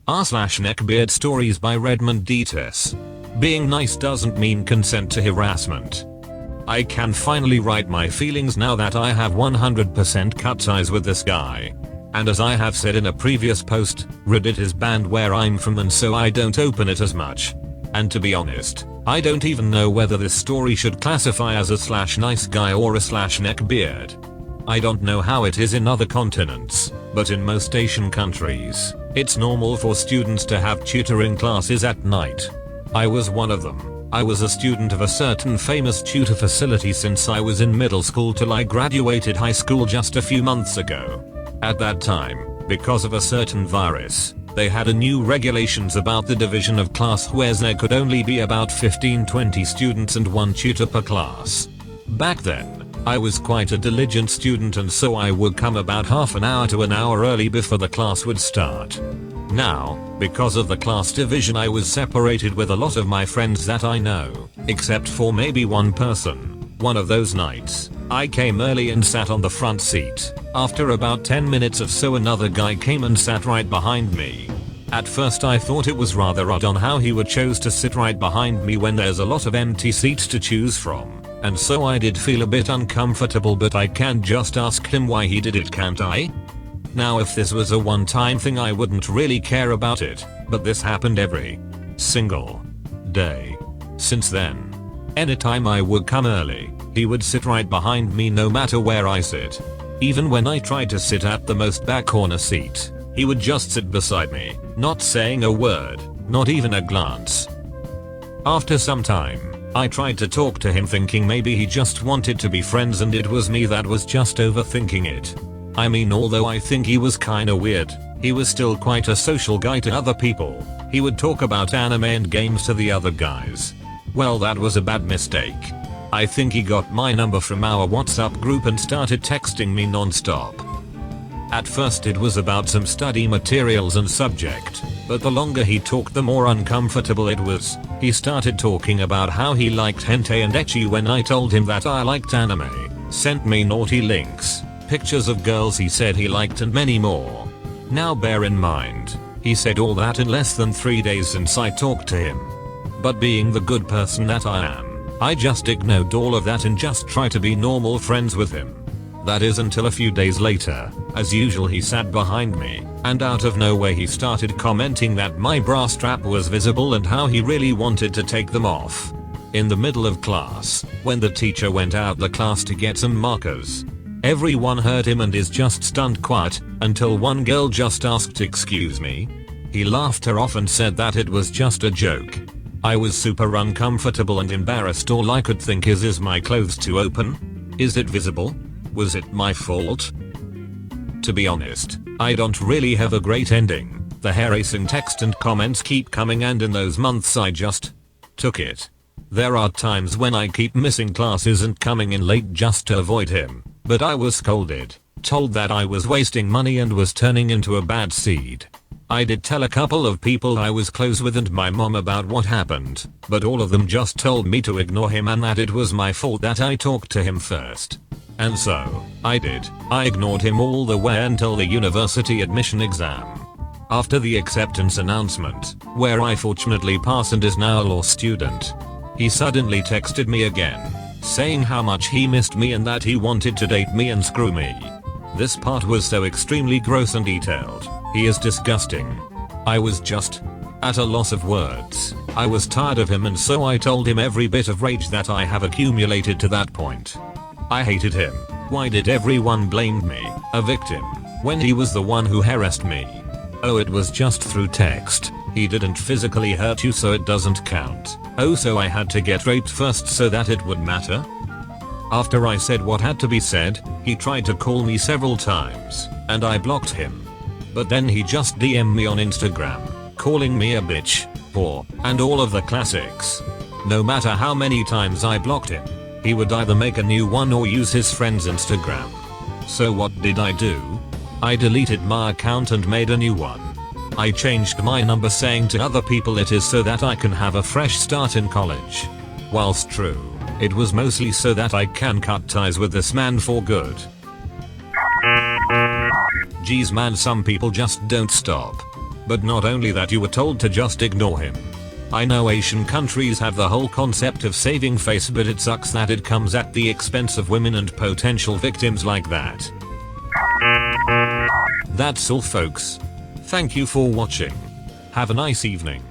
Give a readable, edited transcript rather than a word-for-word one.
r/NeckBeardStories by Redmond Detes. Being nice doesn't mean consent to harassment. I can finally write my feelings now that I have 100% cut ties with this guy. And as I have said in a previous post, Reddit is banned where I'm from and so I don't open it as much. And to be honest, I don't even know whether this story should classify as a /nice guy or a /neckbeard. I don't know how it is in other continents, but in most Asian countries, it's normal for students to have tutoring classes at night. I was one of them. I was a student of a certain famous tutor facility since I was in middle school till I graduated high school just a few months ago. At that time, because of a certain virus, they had a new regulations about the division of class where there could only be about 15-20 students and one tutor per class. Back then, I was quite a diligent student and so I would come about half an hour to an hour early before the class would start. Now, because of the class division I was separated with a lot of my friends that I know, except for maybe one person. One of those nights, I came early and sat on the front seat. After about 10 minutes or so another guy came and sat right behind me. At first I thought it was rather odd on how he would chose to sit right behind me when there's a lot of empty seats to choose from. And so I did feel a bit uncomfortable, but I can just ask him why he did it, can't I? Now if this was a one-time thing I wouldn't really care about it, but this happened every single day. Since then, anytime I would come early, he would sit right behind me no matter where I sit. Even when I tried to sit at the most back corner seat, he would just sit beside me, not saying a word, not even a glance. After some time, I tried to talk to him thinking maybe he just wanted to be friends and it was me that was just overthinking it. I mean, although I think he was kinda weird, he was still quite a social guy to other people. He would talk about anime and games to the other guys. Well, that was a bad mistake. I think he got my number from our WhatsApp group and started texting me non-stop. At first it was about some study materials and subject, but the longer he talked the more uncomfortable it was. He started talking about how he liked hentai and ecchi when I told him that I liked anime, sent me naughty links, pictures of girls he said he liked and many more. Now bear in mind, he said all that in less than 3 days since I talked to him. But being the good person that I am, I just ignored all of that and just tried to be normal friends with him. That is until a few days later, as usual he sat behind me, and out of nowhere he started commenting that my bra strap was visible and how he really wanted to take them off. In the middle of class, when the teacher went out the class to get some markers. Everyone heard him and is just stunned quiet, until one girl just asked, "Excuse me?" He laughed her off and said that it was just a joke. I was super uncomfortable and embarrassed. All I could think is my clothes too open? Is it visible? Was it my fault? To be honest, I don't really have a great ending. The harassing text and comments keep coming and in those months I just took it. There are times when I keep missing classes and coming in late just to avoid him, but I was scolded, told that I was wasting money and was turning into a bad seed. I did tell a couple of people I was close with and my mom about what happened, but all of them just told me to ignore him and that it was my fault that I talked to him first. And so, I did. I ignored him all the way until the university admission exam. After the acceptance announcement, where I fortunately passed and is now a law student, he suddenly texted me again, saying how much he missed me and that he wanted to date me and screw me. This part was so extremely gross and detailed. He is disgusting. I was just at a loss of words. I was tired of him and so I told him every bit of rage that I have accumulated to that point. I hated him. Why did everyone blame me, a victim, when he was the one who harassed me? Oh, it was just through text. He didn't physically hurt you so it doesn't count. Oh, so I had to get raped first so that it would matter? After I said what had to be said, he tried to call me several times, and I blocked him. But then he just DM'd me on Instagram, calling me a bitch, whore, and all of the classics. No matter how many times I blocked him, he would either make a new one or use his friend's Instagram. So what did I do? I deleted my account and made a new one. I changed my number saying to other people it is so that I can have a fresh start in college. Whilst true, it was mostly so that I can cut ties with this man for good. Geez man, some people just don't stop. But not only that, you were told to just ignore him. I know Asian countries have the whole concept of saving face, but it sucks that it comes at the expense of women and potential victims like that. That's all folks. Thank you for watching. Have a nice evening.